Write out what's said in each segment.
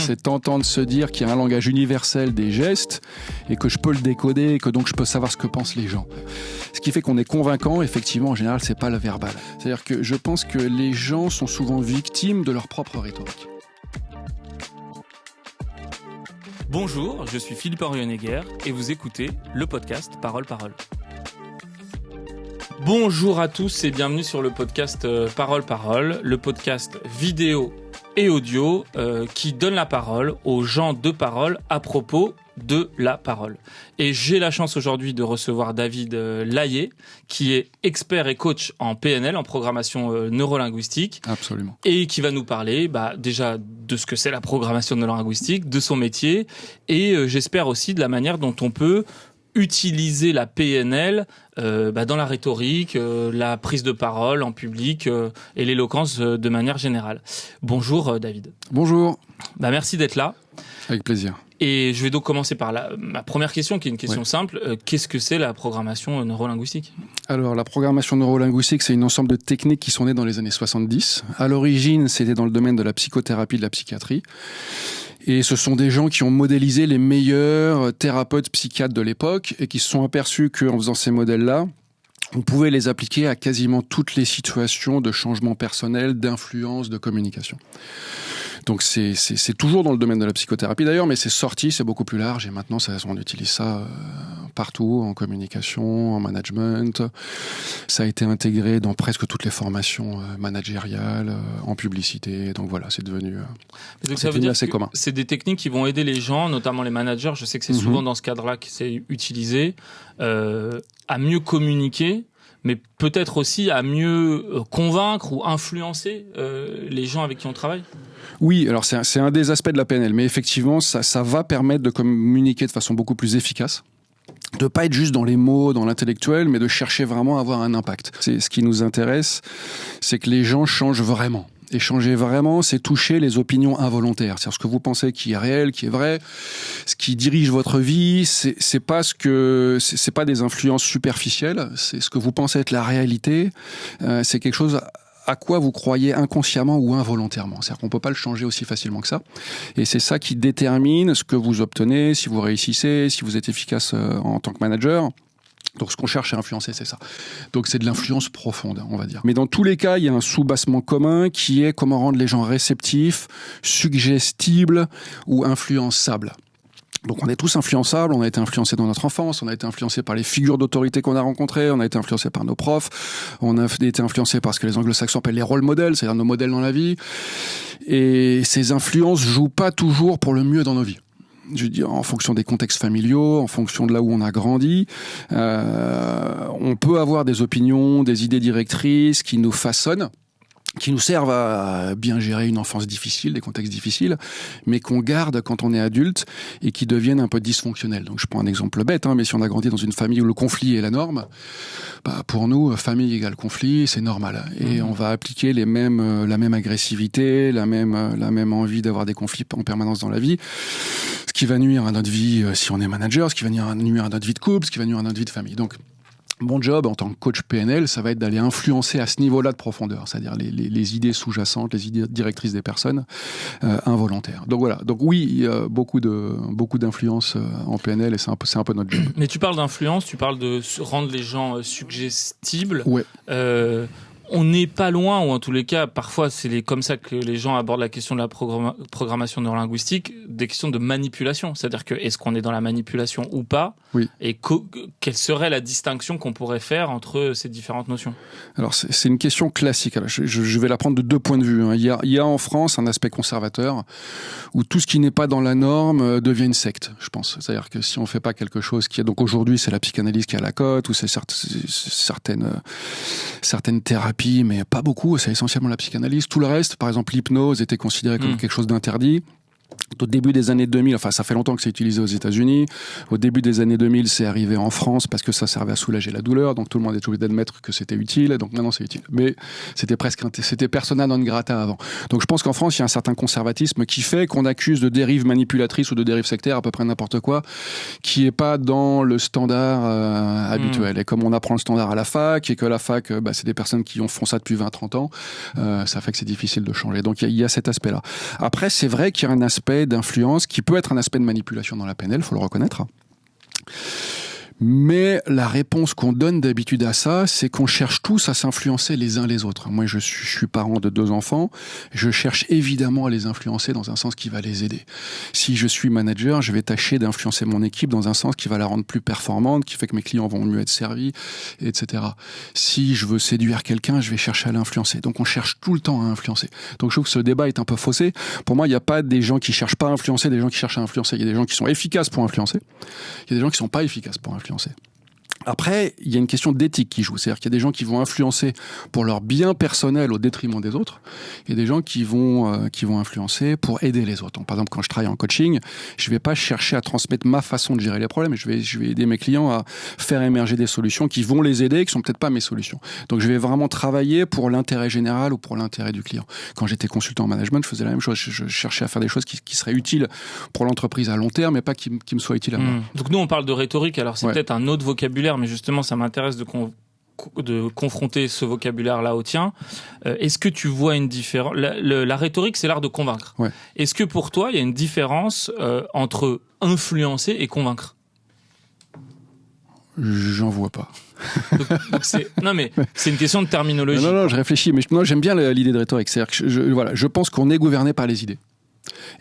C'est tentant de se dire qu'il y a un langage universel des gestes et que je peux le décoder et que donc je peux savoir ce que pensent les gens. Ce qui fait qu'on est convaincant, effectivement, en général, c'est pas le verbal. C'est-à-dire que je pense que les gens sont souvent victimes de leur propre rhétorique. Bonjour, je suis Philippe Henriot-Neguer et vous écoutez le podcast Parole. Bonjour à tous et bienvenue sur le podcast Parole, le podcast vidéo et audio qui donne la parole aux gens de parole à propos de la parole. Et j'ai la chance aujourd'hui de recevoir David Layet, qui est expert et coach en PNL, en programmation neurolinguistique. Absolument. Et qui va nous parler déjà de ce que c'est la programmation neurolinguistique, de son métier, et j'espère aussi de la manière dont on peut utiliser la PNL dans la rhétorique, la prise de parole en public et l'éloquence de manière générale. Bonjour David. Bonjour. Merci d'être là. Avec plaisir. Et je vais donc commencer par ma première question, qui est une question simple. Qu'est-ce que c'est la programmation neurolinguistique ? Alors, la programmation neurolinguistique, c'est un ensemble de techniques qui sont nées dans les années 70. À l'origine, c'était dans le domaine de la psychothérapie, de la psychiatrie. Et ce sont des gens qui ont modélisé les meilleurs thérapeutes psychiatres de l'époque et qui se sont aperçus qu'en faisant ces modèles-là, on pouvait les appliquer à quasiment toutes les situations de changement personnel, d'influence, de communication. Donc c'est toujours dans le domaine de la psychothérapie d'ailleurs, mais c'est sorti, c'est beaucoup plus large et maintenant on utilise ça partout, en communication, en management. Ça a été intégré dans presque toutes les formations managériales, en publicité. Donc voilà, c'est devenu assez commun. C'est des techniques qui vont aider les gens, notamment les managers. Je sais que c'est souvent dans ce cadre-là que c'est utilisé, à mieux communiquer, mais peut-être aussi à mieux convaincre ou influencer les gens avec qui on travaille. Oui, alors c'est un des aspects de la PNL, mais effectivement, ça va permettre de communiquer de façon beaucoup plus efficace, de pas être juste dans les mots, dans l'intellectuel, mais de chercher vraiment à avoir un impact. C'est ce qui nous intéresse, c'est que les gens changent vraiment. Et changer vraiment, c'est toucher les opinions involontaires. C'est-à-dire ce que vous pensez qui est réel, qui est vrai, ce qui dirige votre vie, c'est pas des influences superficielles, c'est ce que vous pensez être la réalité, c'est quelque chose à quoi vous croyez inconsciemment ou involontairement. C'est-à-dire qu'on peut pas le changer aussi facilement que ça. Et c'est ça qui détermine ce que vous obtenez, si vous réussissez, si vous êtes efficace en tant que manager. Donc ce qu'on cherche à influencer, c'est ça. Donc c'est de l'influence profonde, on va dire. Mais dans tous les cas, il y a un sous-bassement commun qui est comment rendre les gens réceptifs, suggestibles ou influençables. Donc on est tous influençables, on a été influencés dans notre enfance, on a été influencés par les figures d'autorité qu'on a rencontrées, on a été influencés par nos profs, on a été influencés par ce que les anglo-saxons appellent les rôle models, c'est-à-dire nos modèles dans la vie. Et ces influences jouent pas toujours pour le mieux dans nos vies. Je veux dire, en fonction des contextes familiaux, en fonction de là où on a grandi, on peut avoir des opinions, des idées directrices qui nous façonnent, qui nous servent à bien gérer une enfance difficile, des contextes difficiles, mais qu'on garde quand on est adulte et qui deviennent un peu dysfonctionnels. Donc je prends un exemple bête, mais si on a grandi dans une famille où le conflit est la norme, pour nous, famille égale conflit, c'est normal. Et on va appliquer la même agressivité, la même envie d'avoir des conflits en permanence dans la vie, ce qui va nuire à notre vie si on est manager, ce qui va nuire à notre vie de couple, ce qui va nuire à notre vie de famille. Donc mon job en tant que coach PNL, ça va être d'aller influencer à ce niveau-là de profondeur, c'est-à-dire les idées sous-jacentes, les idées directrices des personnes involontaires. Donc voilà. Donc oui, il y a beaucoup d'influence en PNL et c'est un peu notre job. Mais tu parles d'influence, tu parles de rendre les gens suggestibles. Ouais. On n'est pas loin, ou en tous les cas, parfois c'est comme ça que les gens abordent la question de la programmation neurolinguistique, des questions de manipulation. C'est-à-dire que est-ce qu'on est dans la manipulation ou pas ? Oui. Et quelle serait la distinction qu'on pourrait faire entre ces différentes notions ? Alors c'est une question classique. Alors, je vais la prendre de deux points de vue. Il y a en France un aspect conservateur où tout ce qui n'est pas dans la norme devient une secte, je pense. C'est-à-dire que si on fait pas quelque chose qui est donc aujourd'hui c'est la psychanalyse qui est à la cote ou c'est certaines thérapies, mais pas beaucoup, c'est essentiellement la psychanalyse. Tout le reste, par exemple l'hypnose était considéré comme quelque chose d'interdit. Au début des années 2000, enfin ça fait longtemps que c'est utilisé aux États-Unis. Au début des années 2000, c'est arrivé en France parce que ça servait à soulager la douleur. Donc tout le monde est obligé d'admettre que c'était utile. Donc maintenant c'est utile. Mais c'était persona non grata avant. Donc je pense qu'en France, il y a un certain conservatisme qui fait qu'on accuse de dérive manipulatrice ou de dérive sectaire à peu près n'importe quoi, qui est pas dans le standard habituel. Et comme on apprend le standard à la fac et que la fac, c'est des personnes qui font ça depuis 20-30 ans, ça fait que c'est difficile de changer. Donc il y a cet aspect-là. Après, c'est vrai qu'il y a un aspect aspect d'influence qui peut être un aspect de manipulation dans la PNL, faut le reconnaître. Mais la réponse qu'on donne d'habitude à ça, c'est qu'on cherche tous à s'influencer les uns les autres. Moi, je suis parent de 2 enfants. Je cherche évidemment à les influencer dans un sens qui va les aider. Si je suis manager, je vais tâcher d'influencer mon équipe dans un sens qui va la rendre plus performante, qui fait que mes clients vont mieux être servis, etc. Si je veux séduire quelqu'un, je vais chercher à l'influencer. Donc, on cherche tout le temps à influencer. Donc, je trouve que ce débat est un peu faussé. Pour moi, il n'y a pas des gens qui cherchent pas à influencer, des gens qui cherchent à influencer. Il y a des gens qui sont efficaces pour influencer. Il y a des gens qui sont pas efficaces pour influencer. Après, il y a une question d'éthique qui joue. C'est-à-dire qu'il y a des gens qui vont influencer pour leur bien personnel au détriment des autres. Il y a des gens qui vont influencer pour aider les autres. Donc, par exemple, quand je travaille en coaching, je vais pas chercher à transmettre ma façon de gérer les problèmes. Je vais aider mes clients à faire émerger des solutions qui vont les aider, qui sont peut-être pas mes solutions. Donc, je vais vraiment travailler pour l'intérêt général ou pour l'intérêt du client. Quand j'étais consultant en management, je faisais la même chose. Je cherchais à faire des choses qui seraient utiles pour l'entreprise à long terme, mais pas qui me soient utiles à moi. Donc, nous, on parle de rhétorique. Alors, c'est peut-être un autre vocabulaire, mais justement, ça m'intéresse de confronter ce vocabulaire-là au tien. Est-ce que tu vois une différence? La rhétorique, c'est l'art de convaincre. Ouais. Est-ce que pour toi, il y a une différence entre influencer et convaincre? J'en vois pas. Donc non, mais c'est une question de terminologie. Non, je réfléchis, mais j'aime bien l'idée de rhétorique. C'est-à-dire que je pense qu'on est gouverné par les idées.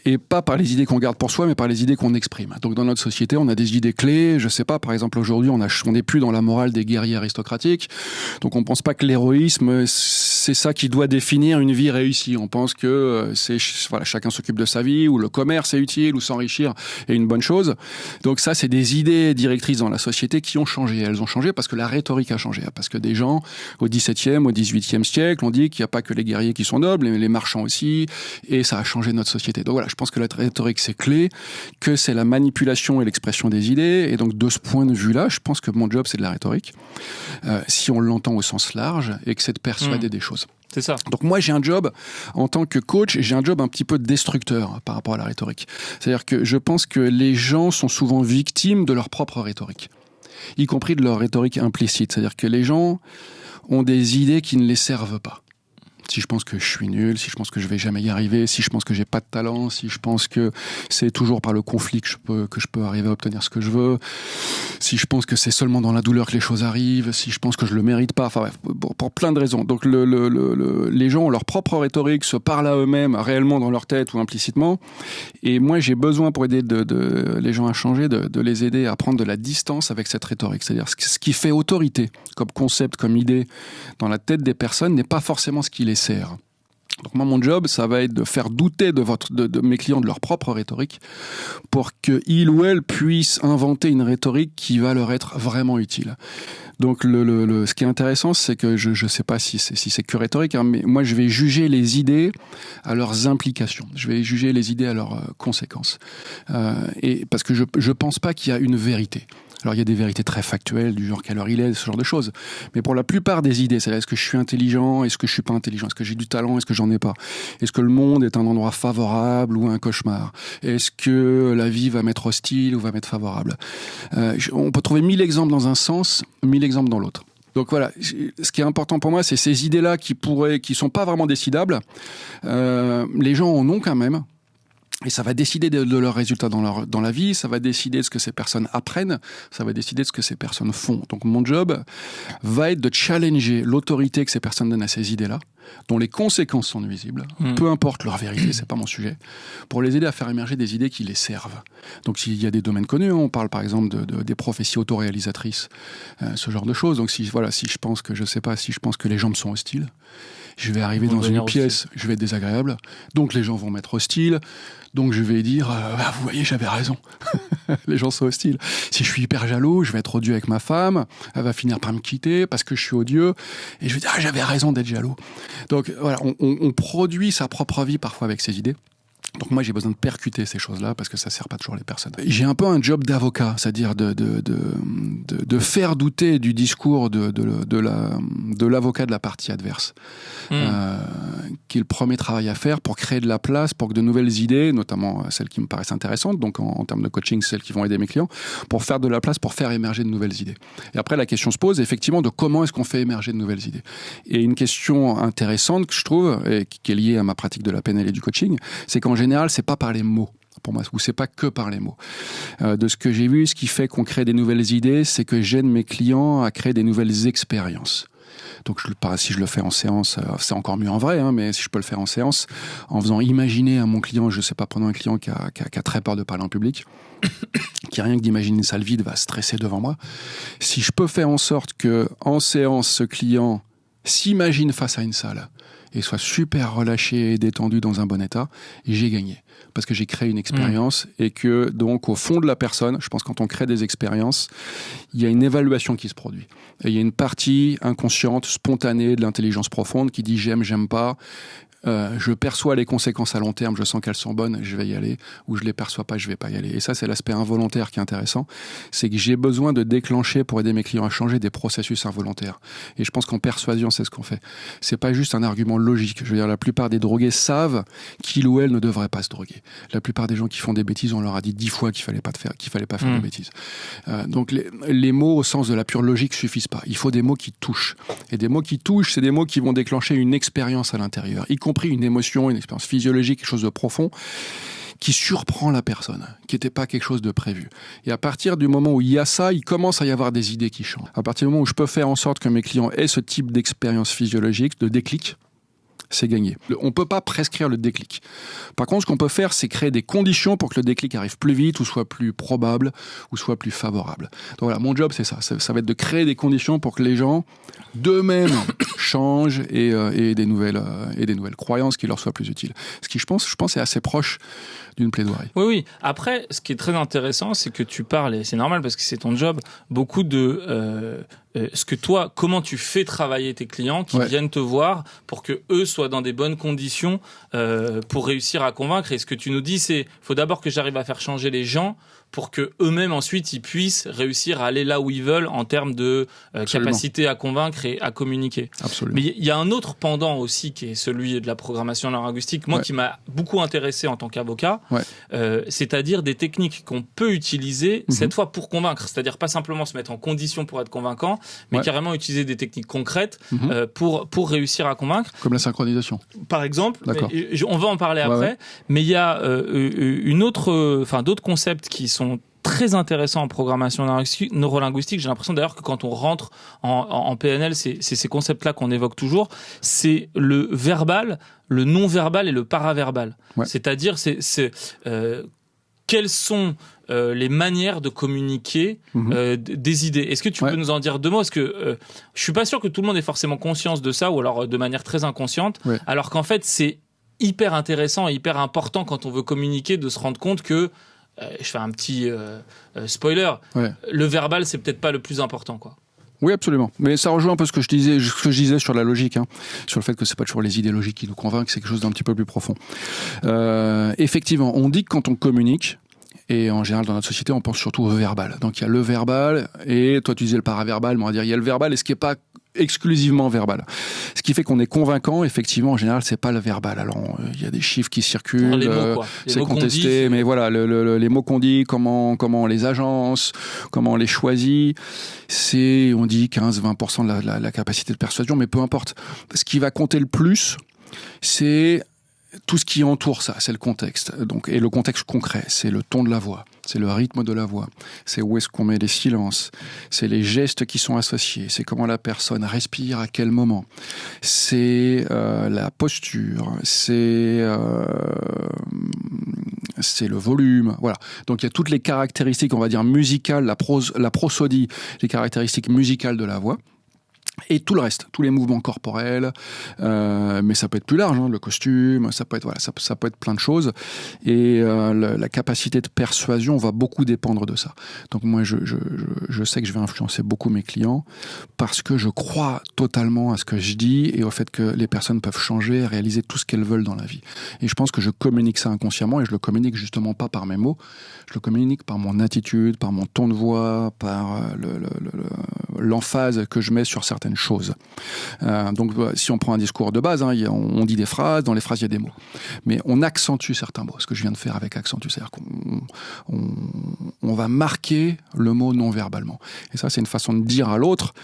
Et pas par les idées qu'on garde pour soi, mais par les idées qu'on exprime. Donc dans notre société, on a des idées clés. Je sais pas, par exemple, aujourd'hui, on n'est plus dans la morale des guerriers aristocratiques. Donc on pense pas que l'héroïsme, c'est ça qui doit définir une vie réussie. On pense que chacun s'occupe de sa vie, ou le commerce est utile, ou s'enrichir est une bonne chose. Donc ça, c'est des idées directrices dans la société qui ont changé. Elles ont changé parce que la rhétorique a changé. Parce que des gens, au XVIIe, au XVIIIe siècle, ont dit qu'il n'y a pas que les guerriers qui sont nobles, mais les marchands aussi. Et ça a changé notre société. Donc voilà, je pense que la rhétorique, c'est clé, que c'est la manipulation et l'expression des idées. Et donc, de ce point de vue-là, je pense que mon job, c'est de la rhétorique. Si on l'entend au sens large, et que c'est de persuader des choses. C'est ça. Donc moi, j'ai un job, en tant que coach, j'ai un job un petit peu destructeur par rapport à la rhétorique. C'est-à-dire que je pense que les gens sont souvent victimes de leur propre rhétorique, y compris de leur rhétorique implicite. C'est-à-dire que les gens ont des idées qui ne les servent pas. Si je pense que je suis nul, si je pense que je vais jamais y arriver, si je pense que j'ai pas de talent, si je pense que c'est toujours par le conflit que je peux arriver à obtenir ce que je veux, si je pense que c'est seulement dans la douleur que les choses arrivent, si je pense que je le mérite pas, enfin bref, pour plein de raisons. Donc les gens ont leur propre rhétorique, se parlent à eux-mêmes réellement dans leur tête ou implicitement. Et moi, j'ai besoin, pour aider les gens à changer, de les aider à prendre de la distance avec cette rhétorique. C'est-à-dire ce qui fait autorité comme concept, comme idée dans la tête des personnes n'est pas forcément ce qui les sert. Donc moi, mon job, ça va être de faire douter de mes clients de leur propre rhétorique pour qu'ils ou elles puissent inventer une rhétorique qui va leur être vraiment utile. Donc ce qui est intéressant, c'est que je sais pas si c'est que rhétorique, hein, mais moi je vais juger les idées à leurs implications. Je vais juger les idées à leurs conséquences. Et parce que je pense pas qu'il y a une vérité. Alors il y a des vérités très factuelles, du genre quelle heure il est, ce genre de choses. Mais pour la plupart des idées, c'est-à-dire est-ce que je suis intelligent, est-ce que je suis pas intelligent, est-ce que j'ai du talent, est-ce que j'en ai pas, est-ce que le monde est un endroit favorable ou un cauchemar, est-ce que la vie va m'être hostile ou va m'être favorable. On peut trouver 1000 exemples dans un sens, 1000 exemples dans l'autre. Donc voilà, ce qui est important pour moi, c'est ces idées-là qui sont pas vraiment décidables. Les gens en ont quand même. Et ça va décider de leurs résultats dans la vie, ça va décider de ce que ces personnes apprennent, ça va décider de ce que ces personnes font. Donc mon job va être de challenger l'autorité que ces personnes donnent à ces idées-là, dont les conséquences sont nuisibles, peu importe leur vérité, c'est pas mon sujet, pour les aider à faire émerger des idées qui les servent. Donc s'il y a des domaines connus, on parle par exemple des prophéties autoréalisatrices, ce genre de choses. Donc si je pense que les gens me sont hostiles, je vais arriver dans une pièce, je vais être désagréable, donc les gens vont m'être hostiles, donc je vais dire vous voyez, j'avais raison. Les gens sont hostiles. Si je suis hyper jaloux, je vais être odieux avec ma femme, elle va finir par me quitter parce que je suis odieux, et je vais dire j'avais raison d'être jaloux. Donc voilà, on produit sa propre vie parfois avec ses idées. Donc moi, j'ai besoin de percuter ces choses-là parce que ça sert pas toujours les personnes. J'ai un peu un job d'avocat, c'est-à-dire de faire douter du discours de l'avocat de la partie adverse, qui est le premier travail à faire pour créer de la place, pour que de nouvelles idées, notamment celles qui me paraissent intéressantes, donc en termes de coaching, celles qui vont aider mes clients, pour faire de la place, pour faire émerger de nouvelles idées. Et après, la question se pose effectivement de comment est-ce qu'on fait émerger de nouvelles idées. Et une question intéressante que je trouve, et qui est liée à ma pratique de la PNL et du coaching, c'est qu'en général, c'est pas par les mots. Pour moi, ou c'est pas que par les mots. De ce que j'ai vu, ce qui fait qu'on crée des nouvelles idées, c'est que j'aide mes clients à créer des nouvelles expériences. Donc, si je le fais en séance, c'est encore mieux en vrai, hein, mais si je peux le faire en séance, en faisant imaginer à mon client, je sais pas, prenons un client qui a très peur de parler en public, qui rien que d'imaginer une salle vide va stresser devant moi. Si je peux faire en sorte que, en séance, ce client s'imagine face à une salle et soit super relâché et détendu dans un bon état, j'ai gagné. Parce que j'ai créé une expérience et que, donc, au fond de la personne, je pense que quand on crée des expériences, il y a une évaluation qui se produit. Et il y a une partie inconsciente, spontanée de l'intelligence profonde qui dit j'aime pas. Je perçois les conséquences à long terme, je sens qu'elles sont bonnes, je vais y aller, ou je les perçois pas, je vais pas y aller. Et ça, c'est l'aspect involontaire qui est intéressant. C'est que j'ai besoin de déclencher pour aider mes clients à changer des processus involontaires. Et je pense qu'en persuasion, c'est ce qu'on fait. C'est pas juste un argument logique. Je veux dire, la plupart des drogués savent qu'il ou elle ne devrait pas se droguer. La plupart des gens qui font des bêtises, on leur a dit 10 fois qu'il fallait pas faire de bêtises. Donc les mots au sens de la pure logique suffisent pas. Il faut des mots qui touchent. Et des mots qui touchent, c'est des mots qui vont déclencher une expérience à l'intérieur, y compris une émotion, une expérience physiologique, quelque chose de profond qui surprend la personne, qui n'était pas quelque chose de prévu. Et à partir du moment où il y a ça, il commence à y avoir des idées qui changent. À partir du moment où je peux faire en sorte que mes clients aient ce type d'expérience physiologique, de déclic, c'est gagné. On ne peut pas prescrire le déclic. Par contre, ce qu'on peut faire, c'est créer des conditions pour que le déclic arrive plus vite, ou soit plus probable, ou soit plus favorable. Donc voilà, mon job, c'est ça. Ça va être de créer des conditions pour que les gens, d'eux-mêmes, changent et aient des nouvelles croyances qui leur soient plus utiles. Ce qui, je pense, est assez proche d'une plaidoirie. Oui. Après, ce qui est très intéressant, c'est que tu parles, et c'est normal parce que c'est ton job, beaucoup de comment tu fais travailler tes clients qui viennent te voir pour que eux soient dans des bonnes conditions pour réussir à convaincre. Et ce que tu nous dis, c'est faut d'abord que j'arrive à faire changer les gens pour que eux-mêmes ensuite ils puissent réussir à aller là où ils veulent en termes de capacité à convaincre et à communiquer. Absolument. Mais il y a un autre pendant aussi qui est celui de la programmation neurolinguistique, moi qui m'a beaucoup intéressé en tant qu'avocat, c'est-à-dire des techniques qu'on peut utiliser cette fois pour convaincre, c'est-à-dire pas simplement se mettre en condition pour être convaincant, mais carrément utiliser des techniques concrètes pour réussir à convaincre. Comme la synchronisation. Par exemple, on va en parler après, mais il y a d'autres concepts qui sont très intéressants en programmation neurolinguistique. J'ai l'impression d'ailleurs que quand on rentre en PNL, c'est ces concepts-là qu'on évoque toujours. C'est le verbal, le non-verbal et le paraverbal. C'est-à-dire, quelles sont les manières de communiquer des idées. Est-ce que tu peux nous en dire deux mots? Parce que je suis pas sûr que tout le monde ait forcément conscience de ça, ou alors de manière très inconsciente, alors qu'en fait, c'est hyper intéressant et hyper important quand on veut communiquer de se rendre compte que je fais un petit spoiler. Le verbal, c'est peut-être pas le plus important, quoi. Oui, absolument. Mais ça rejoint un peu ce que je disais sur la logique, sur le fait que c'est pas toujours les idées logiques qui nous convainquent, c'est quelque chose d'un petit peu plus profond. Effectivement, on dit que quand on communique, et en général dans notre société, on pense surtout au verbal. Donc il y a le verbal, et toi tu disais le paraverbal, mais on va dire il y a le verbal, et ce qui est pas exclusivement verbal. Ce qui fait qu'on est convaincant, effectivement, en général, c'est pas le verbal. Alors, il y a des chiffres qui circulent, les mots, quoi. C'est contesté, mais voilà, les mots qu'on dit, comment on les agence, comment on les choisit, on dit 15-20% de la capacité de persuasion, mais peu importe. Ce qui va compter le plus, c'est tout ce qui entoure ça, c'est le contexte. Donc, et le contexte concret, c'est le ton de la voix, c'est le rythme de la voix, c'est où est-ce qu'on met les silences, c'est les gestes qui sont associés, c'est comment la personne respire à quel moment, c'est la posture, c'est le volume, voilà. Donc il y a toutes les caractéristiques, on va dire musicales, la prosodie, les caractéristiques musicales de la voix. Et tout le reste, tous les mouvements corporels, mais ça peut être plus large, le costume, ça peut être plein de choses. Et la capacité de persuasion va beaucoup dépendre de ça. Donc moi, je sais que je vais influencer beaucoup mes clients parce que je crois totalement à ce que je dis et au fait que les personnes peuvent changer et réaliser tout ce qu'elles veulent dans la vie. Et je pense que je communique ça inconsciemment et je le communique justement pas par mes mots, je le communique par mon attitude, par mon ton de voix, par l'emphase que je mets sur certaines choses. Donc, si on prend un discours de base, on dit des phrases, dans les phrases, il y a des mots. Mais on accentue certains mots, ce que je viens de faire avec accentue, c'est-à-dire qu'on va marquer le mot non-verbalement. Et ça, c'est une façon de dire à l'autre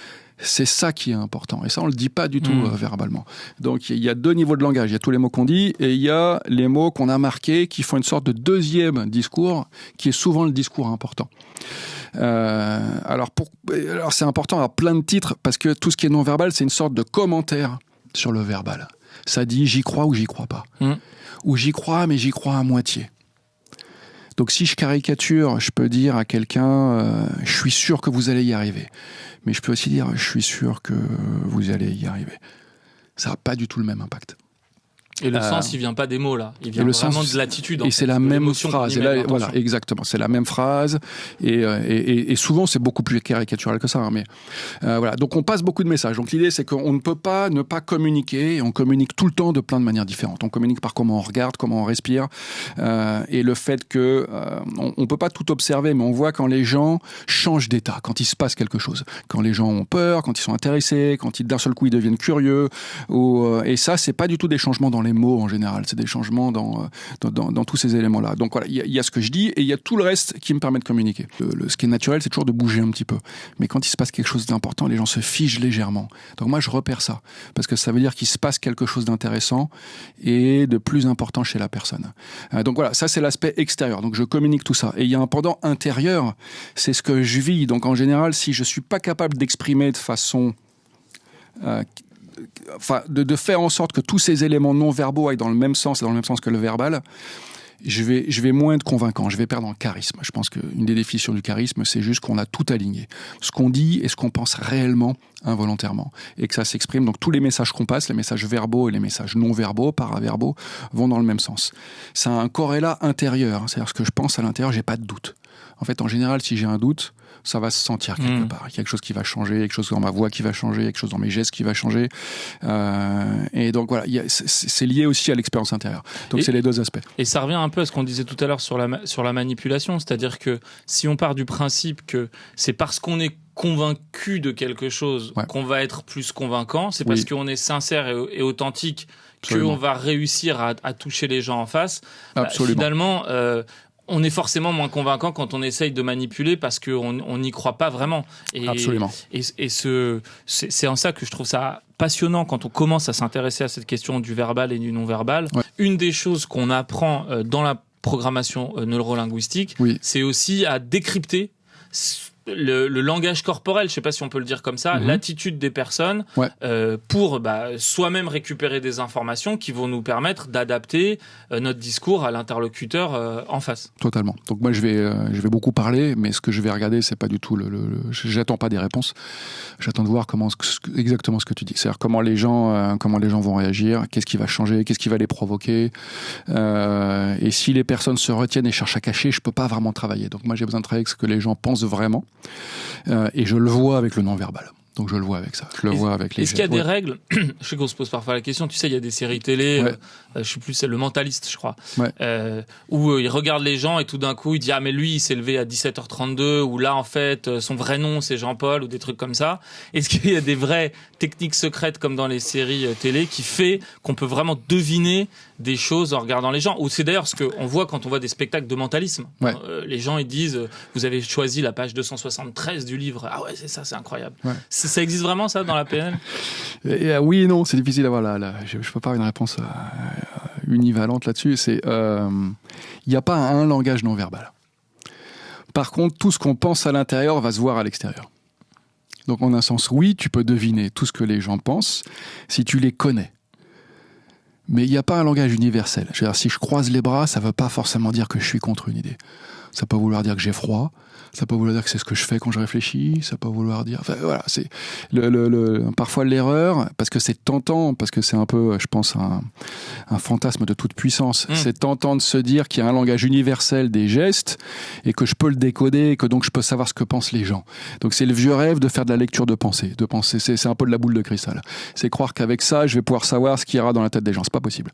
C'est ça qui est important. Et ça, on le dit pas du tout verbalement. Donc, il y a 2 niveaux de langage. Il y a tous les mots qu'on dit et il y a les mots qu'on a marqués qui font une sorte de deuxième discours qui est souvent le discours important. Alors c'est important à plein de titres parce que tout ce qui est non-verbal, c'est une sorte de commentaire sur le verbal. Ça dit j'y crois ou j'y crois pas. Ou j'y crois mais j'y crois à moitié. Donc si je caricature, je peux dire à quelqu'un je suis sûr que vous allez y arriver. Mais je peux aussi dire je suis sûr que vous allez y arriver. Ça n'a pas du tout le même impact. Et le sens, il vient pas des mots, là. Il vient vraiment de l'attitude. Et c'est la même phrase. Et là, voilà, exactement. C'est la même phrase. Et souvent, c'est beaucoup plus caricatural que ça. Hein, mais voilà. Donc, on passe beaucoup de messages. Donc, l'idée, c'est qu'on ne peut pas ne pas communiquer. On communique tout le temps de plein de manières différentes. On communique par comment on regarde, comment on respire. Et le fait que on peut pas tout observer, mais on voit quand les gens changent d'état, quand il se passe quelque chose. Quand les gens ont peur, quand ils sont intéressés, quand d'un seul coup, ils deviennent curieux. Et ça, c'est pas du tout des changements dans les mots en général, c'est des changements dans tous ces éléments-là. Donc voilà, il y a ce que je dis et il y a tout le reste qui me permet de communiquer. Ce qui est naturel, c'est toujours de bouger un petit peu. Mais quand il se passe quelque chose d'important, les gens se figent légèrement. Donc moi, je repère ça parce que ça veut dire qu'il se passe quelque chose d'intéressant et de plus important chez la personne. Donc voilà, ça c'est l'aspect extérieur. Donc je communique tout ça. Et il y a un pendant intérieur, c'est ce que je vis. Donc en général, si je suis pas capable d'exprimer de façon de faire en sorte que tous ces éléments non verbaux aillent dans le même sens que le verbal, je vais moins être convaincant, je vais perdre en charisme. Je pense qu'une des définitions du charisme, c'est juste qu'on a tout aligné. Ce qu'on dit et ce qu'on pense réellement, involontairement. Et que ça s'exprime. Donc tous les messages qu'on passe, les messages verbaux et les messages non verbaux, paraverbaux, vont dans le même sens. C'est un corrélat intérieur. C'est-à-dire ce que je pense à l'intérieur, j'ai pas de doute. En fait, en général, si j'ai un doute, ça va se sentir quelque part. Il y a quelque chose qui va changer, quelque chose dans ma voix qui va changer, quelque chose dans mes gestes qui va changer. Et donc voilà, c'est lié aussi à l'expérience intérieure. Donc c'est les 2 aspects. Et ça revient un peu à ce qu'on disait tout à l'heure sur la manipulation, c'est-à-dire que si on part du principe que c'est parce qu'on est convaincu de quelque chose qu'on va être plus convaincant, c'est parce qu'on est sincère et authentique qu'on va réussir à toucher les gens en face. Finalement, on est forcément moins convaincant quand on essaye de manipuler parce qu'on n'y croit pas vraiment. Absolument. Et c'est en ça que je trouve ça passionnant quand on commence à s'intéresser à cette question du verbal et du non-verbal. Une des choses qu'on apprend dans la programmation neurolinguistique, c'est aussi à décrypter le langage corporel, je sais pas si on peut le dire comme ça, l'attitude des personnes pour soi-même récupérer des informations qui vont nous permettre d'adapter notre discours à l'interlocuteur en face. Totalement. Donc moi je vais beaucoup parler, mais ce que je vais regarder, c'est pas du tout j'attends pas des réponses. J'attends de voir exactement ce que tu dis. C'est-à-dire comment les gens vont réagir, qu'est-ce qui va changer, qu'est-ce qui va les provoquer. Et si les personnes se retiennent et cherchent à cacher, je peux pas vraiment travailler. Donc moi j'ai besoin de travailler avec ce que les gens pensent vraiment. Et je le vois avec le non-verbal. Donc je le vois avec ça. Je le vois avec les. Est-ce qu'il y a des règles? Je sais qu'on se pose parfois la question. Tu sais, il y a des séries télé. Je sais plus, c'est Le Mentaliste, je crois. Où il regarde les gens et tout d'un coup il dit mais lui il s'est levé à 17h32 ou là en fait son vrai nom c'est Jean-Paul ou des trucs comme ça. Est-ce qu'il y a des vraies techniques secrètes comme dans les séries télé qui fait qu'on peut vraiment deviner des choses en regardant les gens? Ou c'est d'ailleurs ce qu'on voit quand on voit des spectacles de mentalisme. Les gens ils disent vous avez choisi la page 273 du livre. Ah ouais c'est ça, c'est incroyable. Ça existe vraiment ça dans la PNL? Oui et non, c'est difficile d'avoir je peux pas avoir une réponse univalente là-dessus. Il n'y a pas un langage non verbal. Par contre, tout ce qu'on pense à l'intérieur va se voir à l'extérieur. Donc en un sens, oui, tu peux deviner tout ce que les gens pensent si tu les connais. Mais il n'y a pas un langage universel. Je veux dire, si je croise les bras, ça ne veut pas forcément dire que je suis contre une idée. Ça peut vouloir dire que j'ai froid. Ça peut vouloir dire que c'est ce que je fais quand je réfléchis. Ça peut vouloir dire... Enfin, voilà, c'est parfois l'erreur, parce que c'est tentant, parce que c'est un peu, je pense, un fantasme de toute puissance. C'est tentant de se dire qu'il y a un langage universel des gestes et que je peux le décoder et que donc je peux savoir ce que pensent les gens. Donc c'est le vieux rêve de faire de la lecture de pensée. C'est un peu de la boule de cristal. C'est croire qu'avec ça, je vais pouvoir savoir ce qu'il y aura dans la tête des gens. C'est pas possible.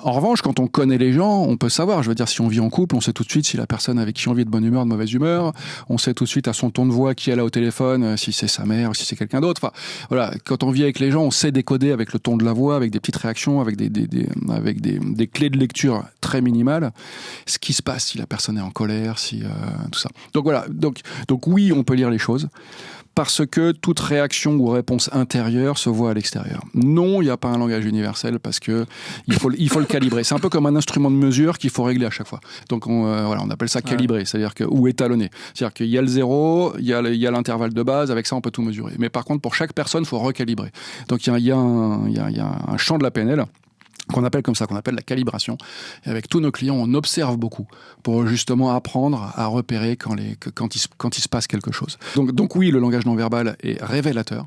En revanche, quand on connaît les gens, on peut savoir. Je veux dire, si on vit en couple, on sait tout de suite si la personne avec qui on vit est de bonne humeur, de mauvaise humeur. On sait tout de suite à son ton de voix qui elle a au téléphone, si c'est sa mère ou si c'est quelqu'un d'autre. Enfin, voilà. Quand on vit avec les gens, on sait décoder avec le ton de la voix, avec des petites réactions, avec des clés de lecture très minimales, ce qui se passe si la personne est en colère, si tout ça. Donc voilà. Donc oui, on peut lire les choses. Parce que toute réaction ou réponse intérieure se voit à l'extérieur. Non, il n'y a pas un langage universel parce que il faut le calibrer. C'est un peu comme un instrument de mesure qu'il faut régler à chaque fois. Donc on appelle ça calibrer, c'est-à-dire ou étalonner. C'est-à-dire qu'il y a le zéro, il y a l'intervalle de base, avec ça on peut tout mesurer. Mais par contre, pour chaque personne, il faut recalibrer. Donc il y a un champ de la PNL qu'on appelle comme ça, qu'on appelle la calibration. Et avec tous nos clients, on observe beaucoup pour justement apprendre à repérer quand il se passe quelque chose. Donc oui, le langage non verbal est révélateur.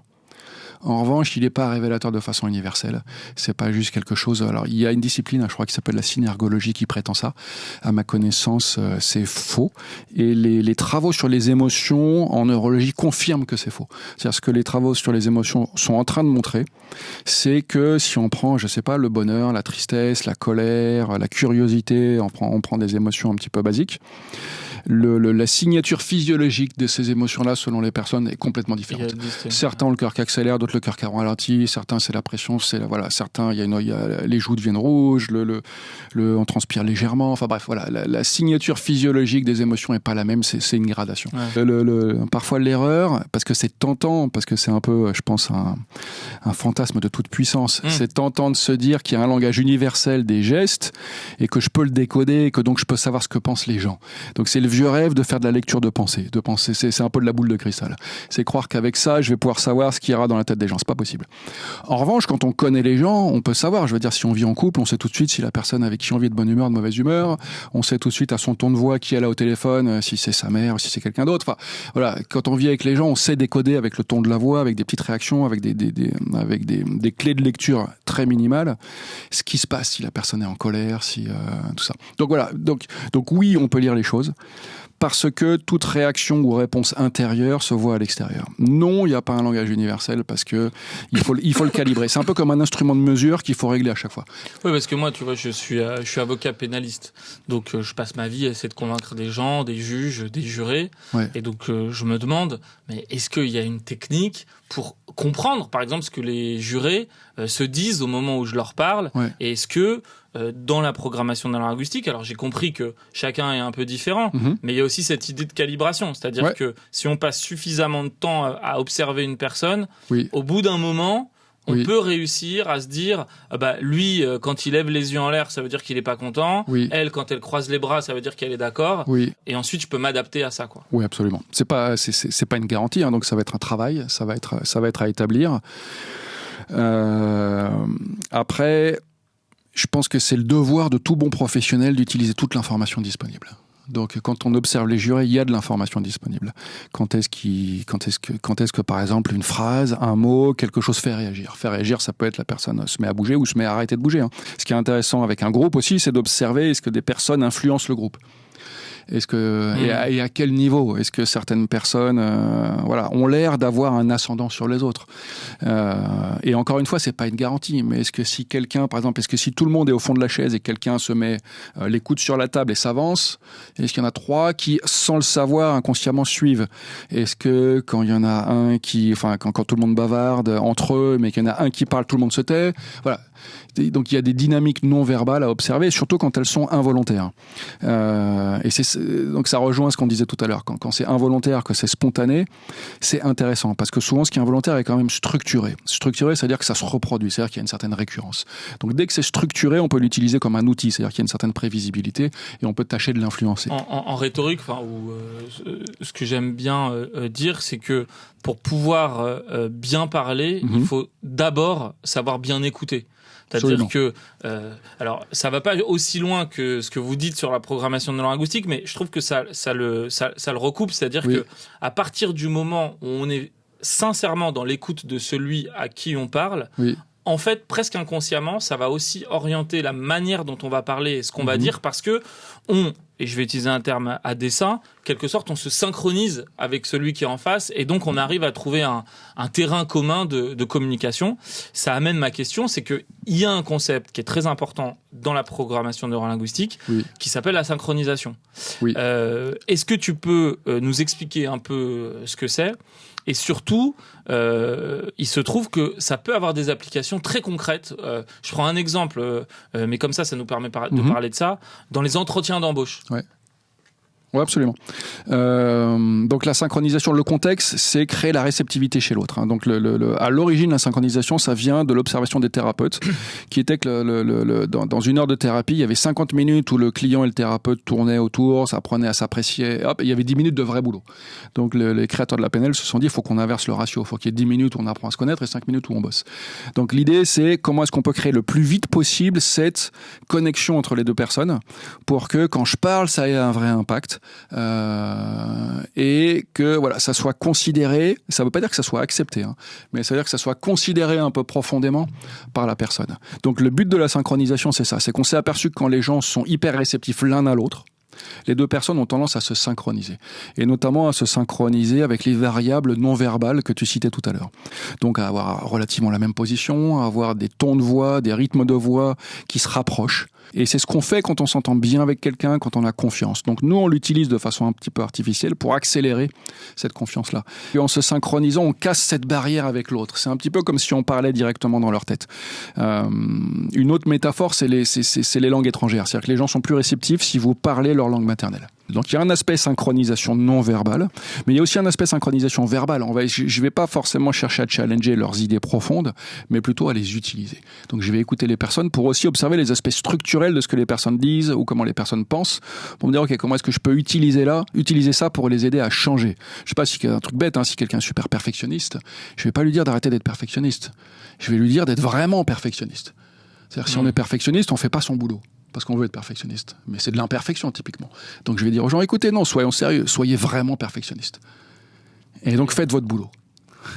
En revanche, il n'est pas révélateur de façon universelle. C'est pas juste quelque chose. Alors, il y a une discipline, je crois, qui s'appelle la synergologie, qui prétend ça. À ma connaissance, c'est faux. Et les travaux sur les émotions en neurologie confirment que c'est faux. C'est-à-dire ce que les travaux sur les émotions sont en train de montrer, c'est que si on prend, je sais pas, le bonheur, la tristesse, la colère, la curiosité, on prend des émotions un petit peu basiques. La signature physiologique de ces émotions-là, selon les personnes, est complètement différente. Certains ont le cœur qui accélère, d'autres le cœur qui ralentit. Certains, c'est la pression, certains, les joues deviennent rouges, on transpire légèrement. Enfin bref, voilà, la signature physiologique des émotions est pas la même. C'est une gradation. Ouais. Parfois l'erreur, parce que c'est tentant, parce que c'est un peu, je pense, un fantasme de toute puissance. C'est tentant de se dire qu'il y a un langage universel des gestes et que je peux le décoder et que donc je peux savoir ce que pensent les gens. Donc c'est le vieux rêve de faire de la lecture de pensée. C'est un peu de la boule de cristal. C'est croire qu'avec ça, je vais pouvoir savoir ce qui ira dans la tête des gens. C'est pas possible. En revanche, quand on connaît les gens, on peut savoir. Je veux dire, si on vit en couple, on sait tout de suite si la personne avec qui on vit est de bonne humeur, de mauvaise humeur. On sait tout de suite à son ton de voix qui elle a au téléphone, si c'est sa mère, si c'est quelqu'un d'autre. Enfin, voilà. Quand on vit avec les gens, on sait décoder avec le ton de la voix, avec des petites réactions, avec des clés de lecture très minimales, ce qui se passe si la personne est en colère, tout ça. Donc voilà. Donc oui, on peut lire les choses. Parce que toute réaction ou réponse intérieure se voit à l'extérieur. Non, il n'y a pas un langage universel parce que il faut le calibrer. C'est un peu comme un instrument de mesure qu'il faut régler à chaque fois. Oui, parce que moi, tu vois, je suis avocat pénaliste. Donc, je passe ma vie à essayer de convaincre des gens, des juges, des jurés. Ouais. Et donc, je me demande, mais est-ce qu'il y a une technique pour comprendre, par exemple, ce que les jurés se disent au moment où je leur parle? Ouais. Et est-ce que dans la programmation neurolinguistique, alors j'ai compris que chacun est un peu différent, mais il y a aussi cette idée de calibration, c'est-à-dire que si on passe suffisamment de temps à observer une personne, au bout d'un moment, on peut réussir à se dire, lui, quand il lève les yeux en l'air, ça veut dire qu'il est pas content. Elle, quand elle croise les bras, ça veut dire qu'elle est d'accord. Et ensuite, je peux m'adapter à ça, quoi. Oui, absolument. C'est pas une garantie, donc ça va être un travail, ça va être à établir. Après, je pense que c'est le devoir de tout bon professionnel d'utiliser toute l'information disponible. Donc, quand on observe les jurés, il y a de l'information disponible. Quand est-ce que, par exemple, une phrase, un mot, quelque chose fait réagir. Faire réagir, ça peut être la personne se met à bouger ou se met à arrêter de bouger. Ce qui est intéressant avec un groupe aussi, c'est d'observer est-ce que des personnes influencent le groupe. Et à quel niveau? Est-ce que certaines personnes ont l'air d'avoir un ascendant sur les autres? Et encore une fois, c'est pas une garantie, mais est-ce que si quelqu'un, par exemple, est-ce que si tout le monde est au fond de la chaise et quelqu'un se met les coudes sur la table et s'avance, est-ce qu'il y en a trois qui, sans le savoir, inconsciemment suivent? Est-ce que quand il y en a un quand tout le monde bavarde entre eux, mais qu'il y en a un qui parle, tout le monde se tait? Voilà. Donc il y a des dynamiques non verbales à observer, surtout quand elles sont involontaires. Donc ça rejoint ce qu'on disait tout à l'heure. Quand c'est involontaire, que c'est spontané, c'est intéressant parce que souvent ce qui est involontaire est quand même structuré. Structuré, c'est-à-dire que ça se reproduit, c'est-à-dire qu'il y a une certaine récurrence. Donc dès que c'est structuré, on peut l'utiliser comme un outil, c'est-à-dire qu'il y a une certaine prévisibilité et on peut tâcher de l'influencer. En rhétorique, ce que j'aime bien dire, c'est que pour pouvoir bien parler, il faut d'abord savoir bien écouter. C'est-à-dire que, alors, ça va pas aussi loin que ce que vous dites sur la programmation neurolinguistique, mais je trouve que ça le recoupe. C'est-à-dire que, à partir du moment où on est sincèrement dans l'écoute de celui à qui on parle, en fait, presque inconsciemment, ça va aussi orienter la manière dont on va parler et ce qu'on va dire parce que et je vais utiliser un terme à dessein, quelque sorte, on se synchronise avec celui qui est en face et donc on arrive à trouver un terrain commun de communication. Ça amène ma question, c'est que il y a un concept qui est très important dans la programmation neurolinguistique qui s'appelle la synchronisation. Est-ce que tu peux nous expliquer un peu ce que c'est? Et surtout, il se trouve que ça peut avoir des applications très concrètes. Je prends un exemple, mais comme ça nous permet de parler de ça. Dans les entretiens d'embauche. Ouais, absolument. Donc la synchronisation, le contexte, c'est créer la réceptivité chez l'autre. Hein. Donc à l'origine, la synchronisation, ça vient de l'observation des thérapeutes, qui était que dans une heure de thérapie, il y avait 50 minutes où le client et le thérapeute tournaient autour, ça apprenait à s'apprécier. Hop, il y avait 10 minutes de vrai boulot. Donc les créateurs de la PNL se sont dit, il faut qu'on inverse le ratio. Il faut qu'il y ait 10 minutes où on apprend à se connaître et 5 minutes où on bosse. Donc l'idée, c'est comment est-ce qu'on peut créer le plus vite possible cette connexion entre les deux personnes pour que quand je parle, ça ait un vrai impact. Et que voilà, ça soit considéré, ça veut pas dire que ça soit accepté, hein, mais ça veut dire que ça soit considéré un peu profondément par la personne. Donc le but de la synchronisation, c'est ça, c'est qu'on s'est aperçu que quand les gens sont hyper réceptifs l'un à l'autre, les deux personnes ont tendance à se synchroniser, et notamment à se synchroniser avec les variables non verbales que tu citais tout à l'heure. Donc à avoir relativement la même position, à avoir des tons de voix, des rythmes de voix qui se rapprochent. Et c'est ce qu'on fait quand on s'entend bien avec quelqu'un, quand on a confiance. Donc nous, on l'utilise de façon un petit peu artificielle pour accélérer cette confiance-là. Et en se synchronisant, on casse cette barrière avec l'autre. C'est un petit peu comme si on parlait directement dans leur tête. Une autre métaphore, c'est les langues étrangères. C'est-à-dire que les gens sont plus réceptifs si vous parlez leur langue maternelle. Donc il y a un aspect synchronisation non verbale, mais il y a aussi un aspect synchronisation verbale. Je vais pas forcément chercher à challenger leurs idées profondes, mais plutôt à les utiliser. Donc je vais écouter les personnes pour aussi observer les aspects structurels de ce que les personnes disent ou comment les personnes pensent, pour me dire ok, comment est-ce que je peux utiliser ça pour les aider à changer. Je sais pas si c'est un truc bête, hein, si quelqu'un est super perfectionniste, je vais pas lui dire d'arrêter d'être perfectionniste. Je vais lui dire d'être vraiment perfectionniste. C'est-à-dire si on est perfectionniste, on fait pas son boulot. Parce qu'on veut être perfectionniste. Mais c'est de l'imperfection, typiquement. Donc je vais dire aux gens, écoutez, non, soyons sérieux, soyez vraiment perfectionniste. Et donc faites votre boulot.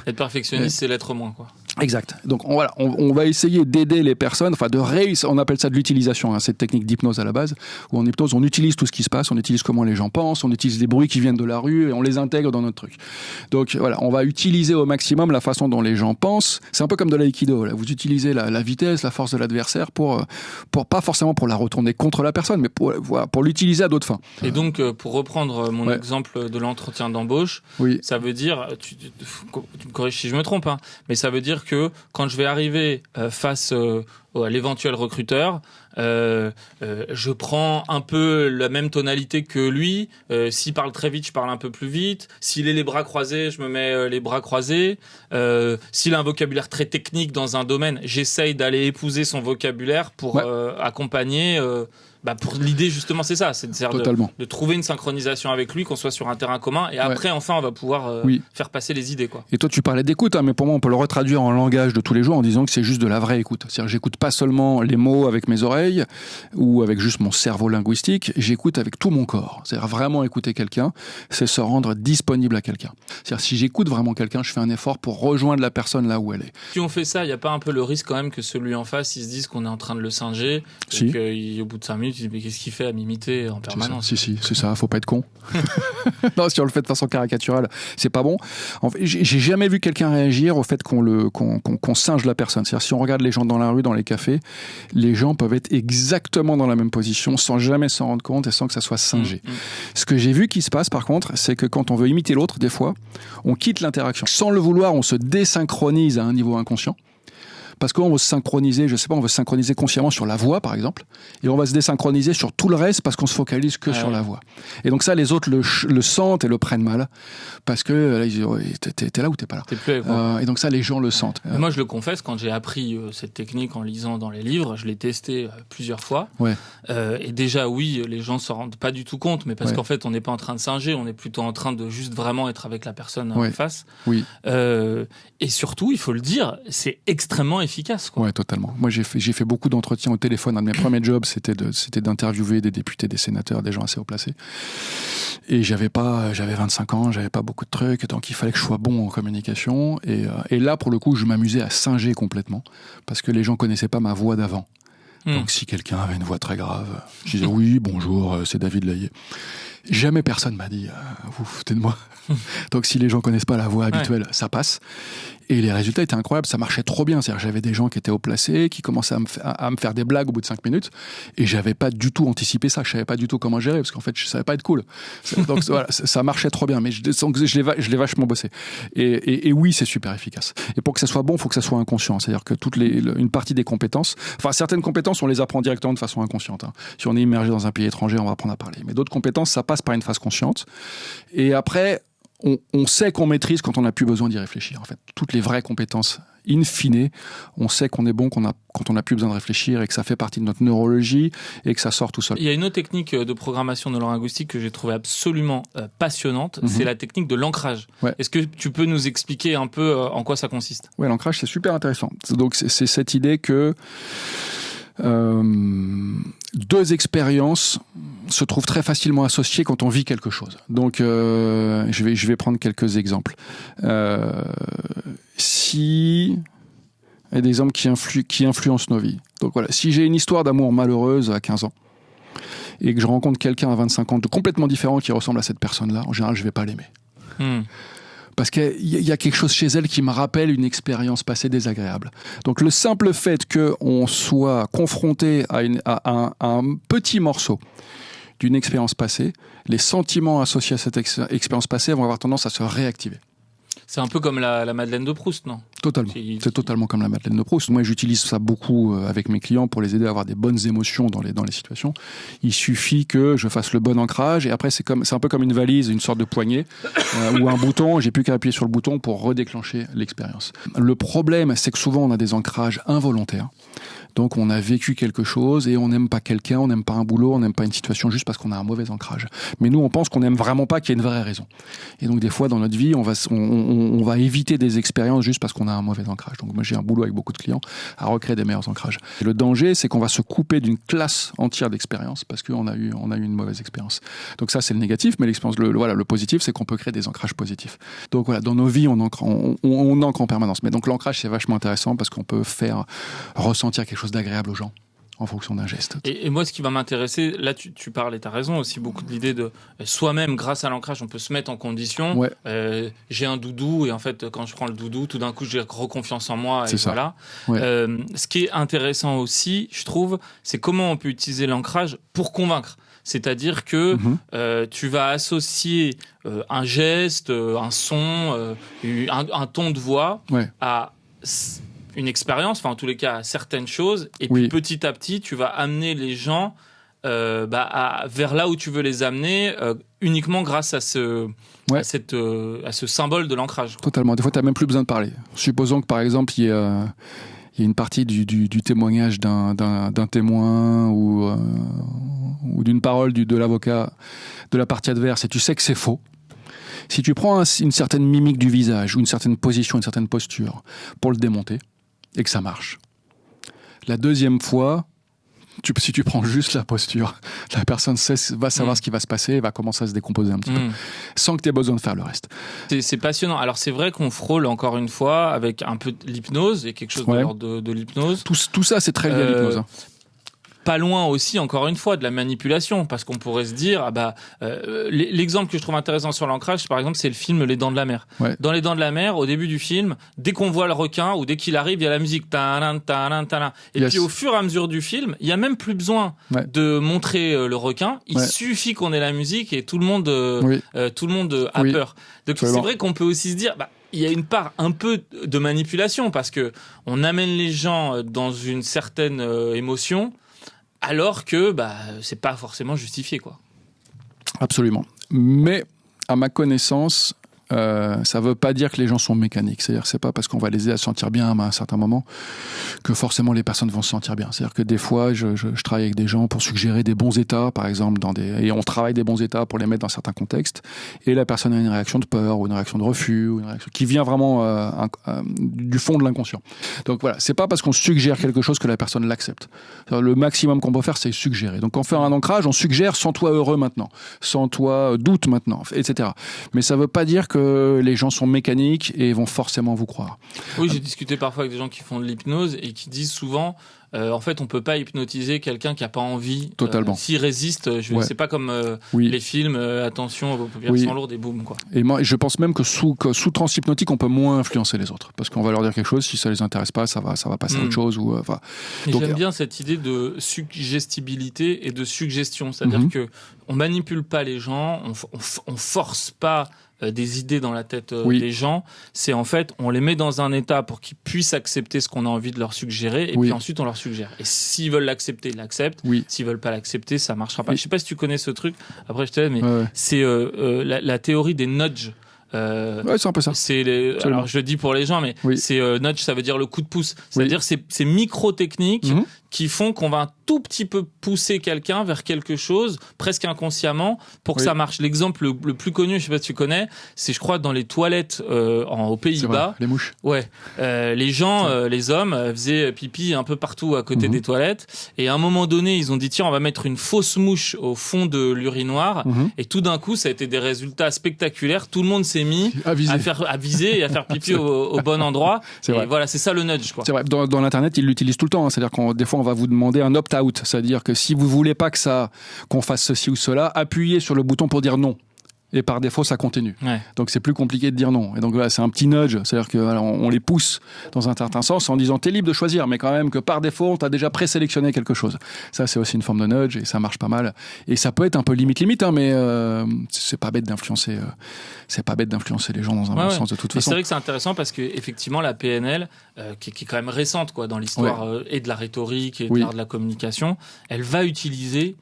Être perfectionniste, c'est l'être moins, quoi. Exact. Donc on va essayer d'aider les personnes, enfin de réussir, on appelle ça de l'utilisation, hein, cette technique d'hypnose à la base, où en hypnose on utilise tout ce qui se passe, on utilise comment les gens pensent, on utilise des bruits qui viennent de la rue et on les intègre dans notre truc. Donc voilà, on va utiliser au maximum la façon dont les gens pensent. C'est un peu comme de l'aïkido, là. Vous utilisez la vitesse, la force de l'adversaire pour pas forcément pour la retourner contre la personne, mais pour l'utiliser à d'autres fins. Et donc pour reprendre mon exemple de l'entretien d'embauche, ça veut dire, tu me corriges si je me trompe, hein, mais ça veut dire que quand je vais arriver face à l'éventuel recruteur, je prends un peu la même tonalité que lui. S'il parle très vite, je parle un peu plus vite. S'il est les bras croisés, je me mets les bras croisés. S'il a un vocabulaire très technique dans un domaine, j'essaye d'aller épouser son vocabulaire pour accompagner... pour l'idée justement c'est ça, c'est de trouver une synchronisation avec lui, qu'on soit sur un terrain commun et après enfin on va pouvoir faire passer les idées, quoi. Et toi tu parlais d'écoute, hein, mais pour moi on peut le retraduire en langage de tous les jours en disant que c'est juste de la vraie écoute. C'est-à-dire que j'écoute pas seulement les mots avec mes oreilles ou avec juste mon cerveau linguistique, j'écoute avec tout mon corps. C'est-à-dire vraiment écouter quelqu'un, c'est se rendre disponible à quelqu'un. C'est-à-dire si j'écoute vraiment quelqu'un, je fais un effort pour rejoindre la personne là où elle est. Si on fait ça, il y a pas un peu le risque quand même que celui en face il se dise qu'on est en train de le singer et qu'au bout de 5 minutes mais qu'est-ce qu'il fait à m'imiter en permanence? Si, c'est ça, faut pas être con. Non, si on le fait de façon caricaturale, c'est pas bon. En fait, j'ai jamais vu quelqu'un réagir au fait qu'on singe la personne. C'est-à-dire, si on regarde les gens dans la rue, dans les cafés, les gens peuvent être exactement dans la même position sans jamais s'en rendre compte et sans que ça soit singé. Ce que j'ai vu qui se passe, par contre, c'est que quand on veut imiter l'autre, des fois, on quitte l'interaction. Sans le vouloir, on se désynchronise à un niveau inconscient. Parce qu'on va se synchroniser, on va se synchroniser consciemment sur la voix, par exemple, et on va se désynchroniser sur tout le reste parce qu'on se focalise que sur la voix. Et donc ça, les autres le sentent et le prennent mal, parce que là, ils disent, t'es là ou t'es pas là. T'es plus avec moi. Et donc ça, les gens le sentent. Moi, je le confesse, quand j'ai appris cette technique en lisant dans les livres, je l'ai testé plusieurs fois. Et déjà, oui, les gens s'en rendent pas du tout compte, mais parce qu'en fait, on n'est pas en train de singer, on est plutôt en train de juste vraiment être avec la personne en face. Et surtout, il faut le dire, c'est extrêmement efficace, quoi. Ouais, totalement. Moi, j'ai fait beaucoup d'entretiens au téléphone. Un de mes premiers jobs, c'était d'interviewer des députés, des sénateurs, des gens assez haut placés. Et j'avais 25 ans, j'avais pas beaucoup de trucs, donc il fallait que je sois bon en communication. Et là, pour le coup, je m'amusais à singer complètement, parce que les gens connaissaient pas ma voix d'avant. Donc si quelqu'un avait une voix très grave, je disais oui, bonjour, c'est David Laillé. Jamais personne m'a dit vous vous foutez de moi. Donc si les gens connaissent pas la voix habituelle, ça passe. Et les résultats étaient incroyables, ça marchait trop bien. C'est-à-dire, j'avais des gens qui étaient haut placés, qui commençaient à me faire des blagues au bout de 5 minutes, et j'avais pas du tout anticipé ça. Je savais pas du tout comment gérer, parce qu'en fait, je savais pas être cool. Donc voilà, ça marchait trop bien, mais je l'ai vachement bossé. Et oui, c'est super efficace. Et pour que ça soit bon, il faut que ça soit inconscient. C'est-à-dire que une partie des compétences, enfin certaines compétences, on les apprend directement de façon inconsciente. Hein. Si on est immergé dans un pays étranger, on va apprendre à parler. Mais d'autres compétences, ça passe passe par une phase consciente. Et après, on sait qu'on maîtrise quand on n'a plus besoin d'y réfléchir. En fait, toutes les vraies compétences, in fine, on sait qu'on est bon quand on n'a plus besoin de réfléchir et que ça fait partie de notre neurologie et que ça sort tout seul. Il y a une autre technique de programmation neurolinguistique que j'ai trouvée absolument passionnante, c'est la technique de l'ancrage. Ouais. Est-ce que tu peux nous expliquer un peu en quoi ça consiste ? Ouais, l'ancrage, c'est super intéressant. Donc, c'est cette idée que deux expériences se trouvent très facilement associées quand on vit quelque chose. Donc, je vais prendre quelques exemples. Il y a des exemples qui influencent nos vies. Donc voilà, si j'ai une histoire d'amour malheureuse à 15 ans et que je rencontre quelqu'un à 25 ans de complètement différent qui ressemble à cette personne-là, en général, je vais pas l'aimer. Parce qu'il y a quelque chose chez elle qui me rappelle une expérience passée désagréable. Donc le simple fait qu'on soit confronté à un petit morceau d'une expérience passée, les sentiments associés à cette expérience passée vont avoir tendance à se réactiver. C'est un peu comme la Madeleine de Proust, non ? Totalement. C'est totalement comme la Madeleine de Proust. Moi, j'utilise ça beaucoup avec mes clients pour les aider à avoir des bonnes émotions dans les situations. Il suffit que je fasse le bon ancrage et après, c'est un peu comme une valise, une sorte de poignée ou un bouton. J'ai plus qu'à appuyer sur le bouton pour redéclencher l'expérience. Le problème, c'est que souvent, on a des ancrages involontaires. Donc, on a vécu quelque chose et on n'aime pas quelqu'un, on n'aime pas un boulot, on n'aime pas une situation juste parce qu'on a un mauvais ancrage. Mais nous, on pense qu'on n'aime vraiment pas qu'il y ait une vraie raison. Et donc, des fois, dans notre vie, on va éviter des expériences juste parce qu'on a un mauvais ancrage. Donc, moi, j'ai un boulot avec beaucoup de clients à recréer des meilleurs ancrages. Et le danger, c'est qu'on va se couper d'une classe entière d'expériences parce qu'on a eu une mauvaise expérience. Donc, ça, c'est le négatif, mais le positif, c'est qu'on peut créer des ancrages positifs. Donc, voilà, dans nos vies, on ancre en permanence. Mais donc, l'ancrage, c'est vachement intéressant parce qu'on peut faire ressentir quelque chose d'agréable aux gens en fonction d'un geste. Et moi, ce qui va m'intéresser, là, tu parles, et tu as raison aussi, beaucoup de l'idée de soi-même, grâce à l'ancrage, on peut se mettre en condition. Ouais. J'ai un doudou, et en fait, quand je prends le doudou, tout d'un coup, j'ai reconfiance en moi. C'est et ça. Voilà. Ouais. Ce qui est intéressant aussi, je trouve, c'est comment on peut utiliser l'ancrage pour convaincre. C'est-à-dire que tu vas associer un geste, un son, un ton de voix à une expérience, enfin en tous les cas certaines choses, et puis petit à petit tu vas amener les gens vers là où tu veux les amener uniquement grâce à ce symbole de l'ancrage. Totalement, des fois tu n'as même plus besoin de parler. Supposons que par exemple il y a une partie du témoignage d'un témoin ou d'une parole de l'avocat de la partie adverse et tu sais que c'est faux. Si tu prends une certaine mimique du visage ou une certaine position, une certaine posture pour le démonter et que ça marche. La deuxième fois, si tu prends juste la posture, la personne va savoir ce qui va se passer et va commencer à se décomposer un petit peu, sans que tu aies besoin de faire le reste. C'est passionnant. Alors c'est vrai qu'on frôle encore une fois avec un peu de l'hypnose et quelque chose de l'ordre de l'hypnose. Tout ça, c'est très lié à l'hypnose. Pas loin aussi, encore une fois, de la manipulation, parce qu'on pourrait se dire, l'exemple que je trouve intéressant sur l'ancrage, par exemple, c'est le film Les Dents de la Mer. Ouais. Dans Les Dents de la Mer, au début du film, dès qu'on voit le requin ou dès qu'il arrive, il y a la musique. Et puis au fur et à mesure du film, il y a même plus besoin de montrer le requin. Il suffit qu'on ait la musique et tout le monde a peur. Donc c'est vrai qu'on peut aussi se dire, il y a une part un peu de manipulation parce que on amène les gens dans une certaine émotion. Alors que c'est pas forcément justifié, quoi. Absolument. Mais à ma connaissance, ça veut pas dire que les gens sont mécaniques. C'est-à-dire, c'est pas parce qu'on va les aider à se sentir bien à un certain moment que forcément les personnes vont se sentir bien. C'est-à-dire que des fois, je travaille avec des gens pour suggérer des bons états, par exemple, et on travaille des bons états pour les mettre dans certains contextes. Et la personne a une réaction de peur ou une réaction de refus ou une réaction qui vient vraiment du fond de l'inconscient. Donc voilà, c'est pas parce qu'on suggère quelque chose que la personne l'accepte. Le maximum qu'on peut faire, c'est suggérer. Donc, quand on fait un ancrage, on suggère sens-toi heureux maintenant, sens-toi doute maintenant, etc. Mais ça veut pas dire que les gens sont mécaniques et vont forcément vous croire. Oui, j'ai discuté parfois avec des gens qui font de l'hypnose et qui disent souvent en fait, on peut pas hypnotiser quelqu'un qui a pas envie. Totalement. S'il résiste, c'est pas comme les films, attention, vos paupières sont lourdes et boum, quoi. Et moi, je pense même que sous transe hypnotique, on peut moins influencer les autres. Parce qu'on va leur dire quelque chose, si ça les intéresse pas, ça va passer à autre chose. J'aime bien cette idée de suggestibilité et de suggestion. C'est-à-dire que on manipule pas les gens, on force pas des idées dans la tête Oui. des gens, c'est en fait, on les met dans un état pour qu'ils puissent accepter ce qu'on a envie de leur suggérer, et Oui. puis ensuite on leur suggère. Et s'ils veulent l'accepter, ils l'acceptent. Oui. S'ils veulent pas l'accepter, ça marchera pas. Oui. Je sais pas si tu connais ce truc. Après, je te laisse, mais Ouais. c'est la théorie des nudges. Ouais, c'est un peu ça. Absolument. Alors je le dis pour les gens, mais Oui. c'est nudge, ça veut dire le coup de pouce. C'est-à-dire ces micro-techniques Mhm. qui font qu'on va un tout petit peu pousser quelqu'un vers quelque chose, presque inconsciemment, pour que Oui. ça marche. L'exemple le plus connu, je sais pas si tu connais, c'est je crois dans les toilettes aux C'est vrai, Pays-Bas. les mouches. Ouais, les gens, les hommes faisaient pipi un peu partout à côté Mhm. des toilettes. Et à un moment donné, ils ont dit tiens, on va mettre une fausse mouche au fond de l'urinoir. Mhm. Et tout d'un coup, ça a été des résultats spectaculaires. Tout le monde s'est mis Avisé. à viser et à faire pipi au bon endroit. C'est Et vrai. voilà, c'est ça le nudge, quoi. C'est vrai. Dans l'internet, ils l'utilisent tout le temps. C'est-à-dire qu'on des fois, on va vous demander un opt-out. C'est-à-dire que si vous voulez pas qu'on fasse ceci ou cela, appuyez sur le bouton pour dire non. Et par défaut, ça continue. Ouais. Donc c'est plus compliqué de dire non. Et donc voilà, c'est un petit nudge, c'est-à-dire que voilà, on les pousse dans un certain sens en disant t'es libre de choisir, mais quand même que par défaut, on t'a déjà présélectionné quelque chose. Ça, c'est aussi une forme de nudge et ça marche pas mal. Et ça peut être un peu limite, hein, mais c'est pas bête d'influencer. C'est pas bête d'influencer les gens dans un bon sens de toute Et façon. c'est vrai que c'est intéressant parce que effectivement la PNL, qui est quand même récente quoi dans l'histoire et de la rhétorique et de l'art de la communication, elle va utiliser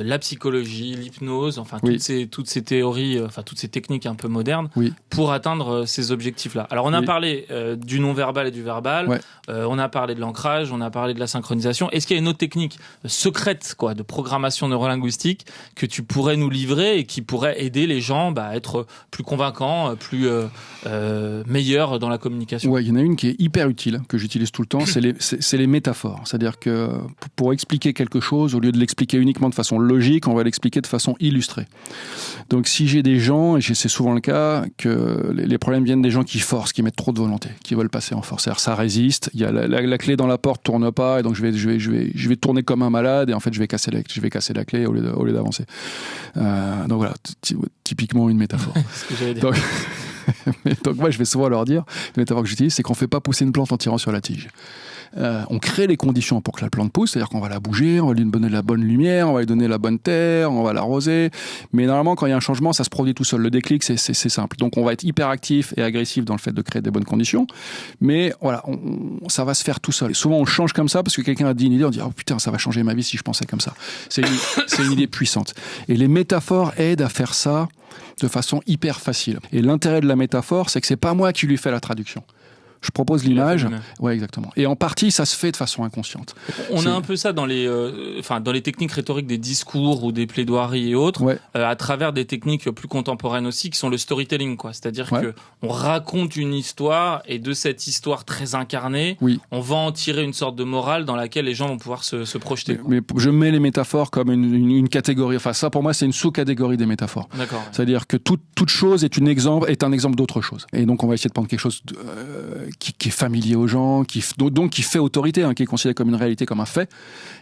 la psychologie, l'hypnose, enfin toutes ces théories, enfin toutes ces techniques un peu modernes pour atteindre ces objectifs-là. Alors on a parlé du non-verbal et du verbal, on a parlé de l'ancrage, on a parlé de la synchronisation. Est-ce qu'il y a une autre technique secrète quoi de programmation neurolinguistique que tu pourrais nous livrer et qui pourrait aider les gens à être plus convaincants, plus meilleurs dans la communication? Ouais, il y en a une qui est hyper utile, que j'utilise tout le temps, c'est les métaphores. C'est-à-dire que pour expliquer quelque chose, au lieu de l'expliquer uniquement de façon logique, on va l'expliquer de façon illustrée. Donc si j'ai des gens, et c'est souvent le cas, que les problèmes viennent des gens qui forcent, qui mettent trop de volonté, qui veulent passer en force. C'est-à-dire ça résiste, il y a la clé dans la porte tourne pas, et donc je vais tourner comme un malade, et en fait je vais casser la clé au lieu d'avancer. Donc voilà, typiquement une métaphore. C'est ce que j'allais dire. Donc moi je vais souvent leur dire, la métaphore que j'utilise, c'est qu'on fait pas pousser une plante en tirant sur la tige. On crée les conditions pour que la plante pousse, c'est-à-dire qu'on va la bouger, on va lui donner la bonne lumière, on va lui donner la bonne terre, on va l'arroser. Mais normalement, quand il y a un changement, ça se produit tout seul. Le déclic, c'est simple. Donc on va être hyper actif et agressif dans le fait de créer des bonnes conditions. Mais voilà, ça va se faire tout seul. Et souvent, on change comme ça parce que quelqu'un a dit une idée, on dit oh putain, ça va changer ma vie si je pensais comme ça. C'est une idée puissante. Et les métaphores aident à faire ça de façon hyper facile. Et l'intérêt de la métaphore, c'est que c'est pas moi qui lui fais la traduction. Je propose l'image. Ouais, exactement. Et en partie, ça se fait de façon inconsciente. On a un peu ça dans les techniques rhétoriques des discours ou des plaidoiries et autres, à travers des techniques plus contemporaines aussi, qui sont le storytelling, quoi. C'est-à-dire que on raconte une histoire et de cette histoire très incarnée, on va en tirer une sorte de morale dans laquelle les gens vont pouvoir se projeter. Mais je mets les métaphores comme une catégorie. Enfin, ça, pour moi, c'est une sous-catégorie des métaphores. D'accord. C'est-à-dire que toute chose est un exemple d'autre chose. Et donc, on va essayer de prendre quelque chose qui est familier aux gens, donc qui fait autorité, qui est considéré comme une réalité, comme un fait.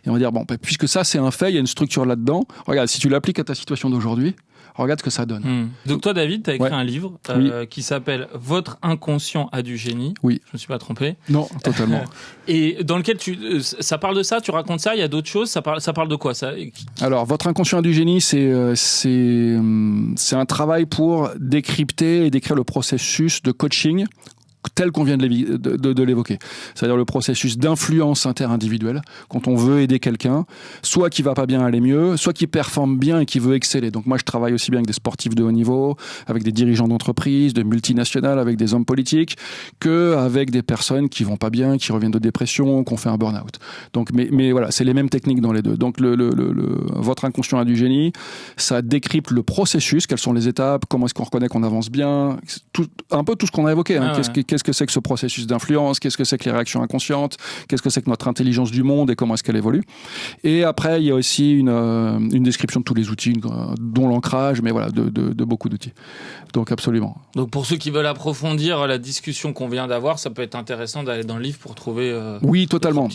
Et on va dire, bon, puisque ça c'est un fait, il y a une structure là-dedem, regarde, si tu l'appliques à ta situation d'aujourd'hui, regarde ce que ça donne. Donc toi, David, tu as écrit un livre qui s'appelle « Votre inconscient a du génie ». Oui. Je me suis pas trompé. Non, totalement. Et dans lequel ça parle de ça, tu racontes ça, il y a d'autres choses, ça parle de quoi ça? Alors, Votre inconscient a du génie, c'est un travail pour décrypter et décrire le processus de coaching tel qu'on vient de l'évoquer. C'est-à-dire le processus d'influence interindividuelle, quand on veut aider quelqu'un, soit qui va pas bien aller mieux, soit qui performe bien et qui veut exceller. Donc moi, je travaille aussi bien avec des sportifs de haut niveau, avec des dirigeants d'entreprises, de multinationales, avec des hommes politiques, que avec des personnes qui vont pas bien, qui reviennent de dépression, qui ont fait un burn-out. Donc, mais voilà, c'est les mêmes techniques dans les deux. Donc Votre inconscient a du génie, ça décrypte le processus, quelles sont les étapes, comment est-ce qu'on reconnaît qu'on avance bien, un peu tout ce qu'on a évoqué. Qu'est-ce que c'est que ce processus d'influence? Qu'est-ce que c'est que les réactions inconscientes? Qu'est-ce que c'est que notre intelligence du monde et comment est-ce qu'elle évolue? Et après, il y a aussi une description de tous les outils, dont l'ancrage, mais voilà, de beaucoup d'outils. Donc absolument. Donc pour ceux qui veulent approfondir la discussion qu'on vient d'avoir, ça peut être intéressant d'aller dans le livre pour trouver. Oui, totalement.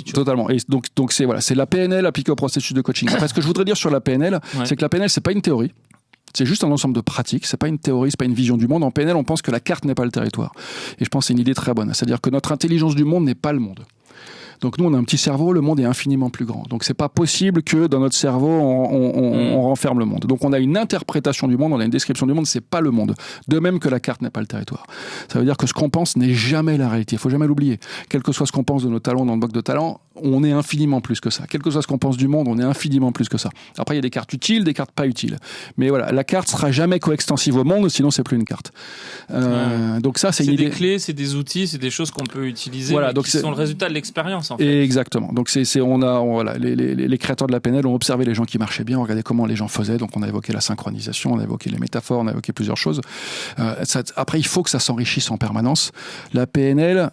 Et donc c'est la PNL appliquée au processus de coaching. Après, ce que je voudrais dire sur la PNL, c'est que la PNL, c'est pas une théorie. C'est juste un ensemble de pratiques, c'est pas une théorie, c'est pas une vision du monde. En PNL, on pense que la carte n'est pas le territoire. Et je pense que c'est une idée très bonne. C'est-à-dire que notre intelligence du monde n'est pas le monde. Donc nous, on a un petit cerveau, le monde est infiniment plus grand. Donc c'est pas possible que dans notre cerveau, on renferme le monde. Donc on a une interprétation du monde, on a une description du monde, c'est pas le monde. De même que la carte n'est pas le territoire. Ça veut dire que ce qu'on pense n'est jamais la réalité. Il faut jamais l'oublier. Quel que soit ce qu'on pense de nos talents dans le bloc de talents, on est infiniment plus que ça. Quel que soit ce qu'on pense du monde, on est infiniment plus que ça. Après, il y a des cartes utiles, des cartes pas utiles. Mais voilà, la carte sera jamais coextensive au monde, sinon c'est plus une carte. Donc ça, c'est une idée. Des clés, c'est des outils, c'est des choses qu'on peut utiliser, voilà, donc qui sont le résultat de l'expérience, en fait. Exactement. Donc voilà, les créateurs de la PNL ont observé les gens qui marchaient bien, regardé comment les gens faisaient. Donc on a évoqué la synchronisation, on a évoqué les métaphores, on a évoqué plusieurs choses. Après, il faut que ça s'enrichisse en permanence. La PNL,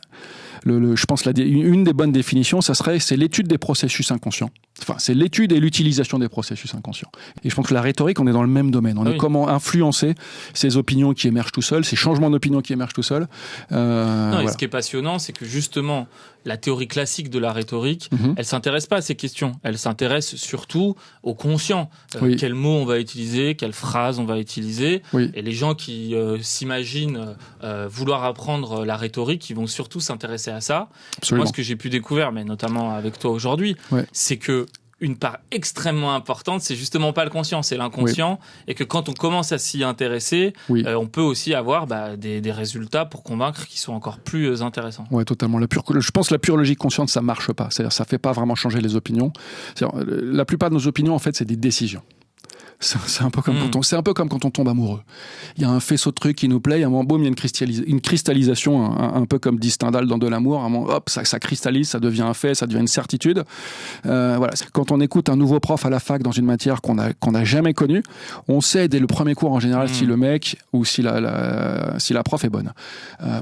je pense une des bonnes définitions, c'est l'étude des processus inconscients. Enfin, c'est l'étude et l'utilisation des processus inconscients. Et je pense que la rhétorique, on est dans le même domaine. On est comment influencer ces opinions qui émergent tout seuls, ces changements d'opinion qui émergent tout seuls. Et ce qui est passionnant, c'est que justement, la théorie classique de la rhétorique, elle s'intéresse pas à ces questions. Elle s'intéresse surtout au conscient. Quels mots on va utiliser, quelles phrases on va utiliser. Et les gens qui s'imaginent vouloir apprendre la rhétorique, ils vont surtout s'intéresser à ça. Absolument. Moi, ce que j'ai pu découvrir, mais notamment avec toi aujourd'hui, c'est que une part extrêmement importante, c'est justement pas le conscient, c'est l'inconscient, et que quand on commence à s'y intéresser, on peut aussi avoir des résultats pour convaincre qui sont encore plus intéressants. Ouais, totalement. Je pense que la pure logique consciente, ça marche pas. C'est-à-dire, ça fait pas vraiment changer les opinions. La plupart de nos opinions, en fait, c'est des décisions. C'est un peu comme quand on tombe amoureux. Il y a un faisceau de trucs qui nous plaît, à un moment, boum, il y a une cristallisation, un peu comme dit Stendhal dans De l'amour, à un moment, hop, ça cristallise, ça devient un fait, ça devient une certitude. Voilà. Quand on écoute un nouveau prof à la fac dans une matière qu'on a jamais connue, on sait dès le premier cours en général si le mec ou si la prof est bonne.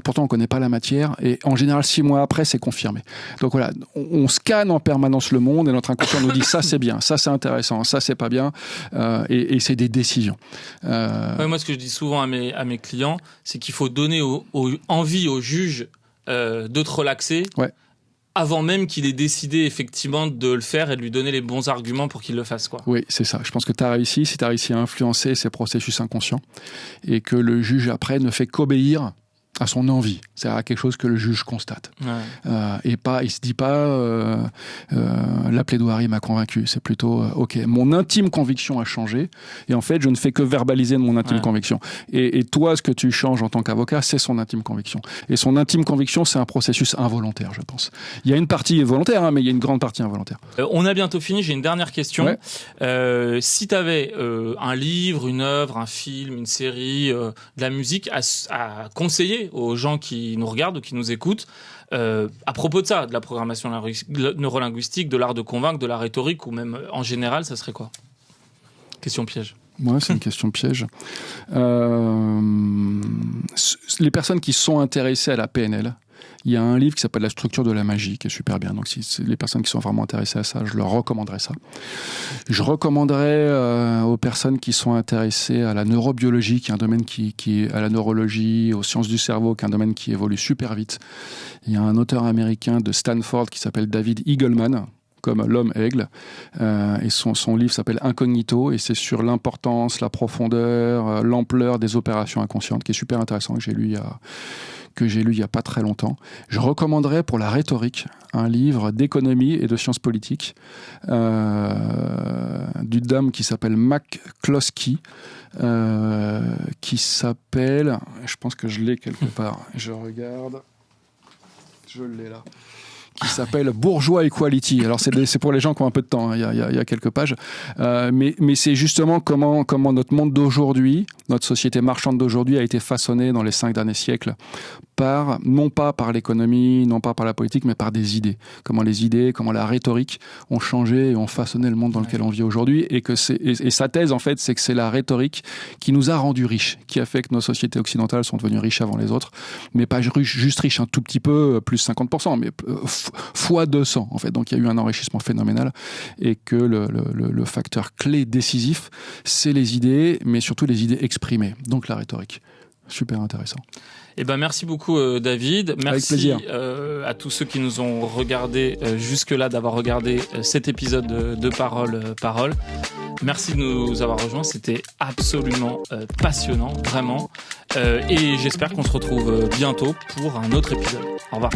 Pourtant, on connaît pas la matière et en général 6 mois après, c'est confirmé. Donc voilà, on scanne en permanence le monde et notre inconscient nous dit ça c'est bien, ça c'est intéressant, ça c'est pas bien. Et c'est des décisions. Moi, ce que je dis souvent à mes clients, c'est qu'il faut donner envie au juge de te relaxer avant même qu'il ait décidé effectivement de le faire et de lui donner les bons arguments pour qu'il le fasse, quoi. Oui, c'est ça. Je pense que si tu as réussi à influencer ces processus inconscients et que le juge après ne fait qu'obéir à son envie, c'est-à-dire à quelque chose que le juge constate. Et il se dit pas la plaidoirie m'a convaincu, c'est plutôt ok, mon intime conviction a changé et en fait je ne fais que verbaliser mon intime conviction. Et toi, ce que tu changes en tant qu'avocat, c'est son intime conviction. Et son intime conviction, c'est un processus involontaire, je pense. Il y a une partie volontaire, mais il y a une grande partie involontaire. On a bientôt fini, j'ai une dernière question. Si tu avais un livre, une œuvre, un film, une série, de la musique à conseiller aux gens qui nous regardent ou qui nous écoutent à propos de ça, de la programmation neurolinguistique, de l'art de convaincre, de la rhétorique ou même en général, ça serait quoi? Question piège. Ouais, c'est une question piège. Les personnes qui sont intéressées à la PNL, il y a un livre qui s'appelle La structure de la magie, qui est super bien. Donc, si c'est les personnes qui sont vraiment intéressées à ça, je leur recommanderais ça. Je recommanderais aux personnes qui sont intéressées à la neurobiologie, qui est un domaine à la neurologie, aux sciences du cerveau, qui est un domaine qui évolue super vite. Il y a un auteur américain de Stanford qui s'appelle David Eagleman, comme l'homme aigle, et son livre s'appelle Incognito, et c'est sur l'importance, la profondeur, l'ampleur des opérations inconscientes, qui est super intéressant, que j'ai lu il y a pas très longtemps. Je recommanderais pour la rhétorique un livre d'économie et de sciences politiques d'une dame qui s'appelle McCloskey, qui s'appelle, je pense que je l'ai quelque part, je regarde, je l'ai là, qui s'appelle Bourgeois Equality. Alors c'est pour les gens qui ont un peu de temps, hein. Il y a quelques pages, mais c'est justement comment notre monde d'aujourd'hui, notre société marchande d'aujourd'hui a été façonnée dans les 5 derniers siècles non pas par l'économie, non pas par la politique, mais par des idées. Comment la rhétorique ont changé et ont façonné le monde dans lequel on vit aujourd'hui, et sa thèse en fait, c'est que c'est la rhétorique qui nous a rendus riches, qui a fait que nos sociétés occidentales sont devenues riches avant les autres, mais pas juste riches un tout petit peu, plus 50%, mais fois 200 en fait. Donc il y a eu un enrichissement phénoménal, et que le facteur clé décisif, c'est les idées, mais surtout les idées exprimées, donc la rhétorique. Super intéressant. Merci beaucoup David. Merci à tous ceux qui nous ont regardé jusque-là, d'avoir regardé cet épisode de Parole. Merci de nous avoir rejoints, c'était absolument passionnant, vraiment. Et j'espère qu'on se retrouve bientôt pour un autre épisode. Au revoir.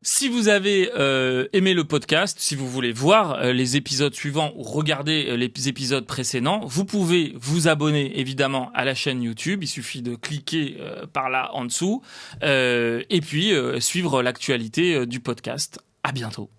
Si vous avez aimé le podcast, si vous voulez voir les épisodes suivants ou regarder les épisodes précédents, vous pouvez vous abonner évidemment à la chaîne YouTube. Il suffit de cliquer par là en dessous et puis suivre l'actualité du podcast. À bientôt.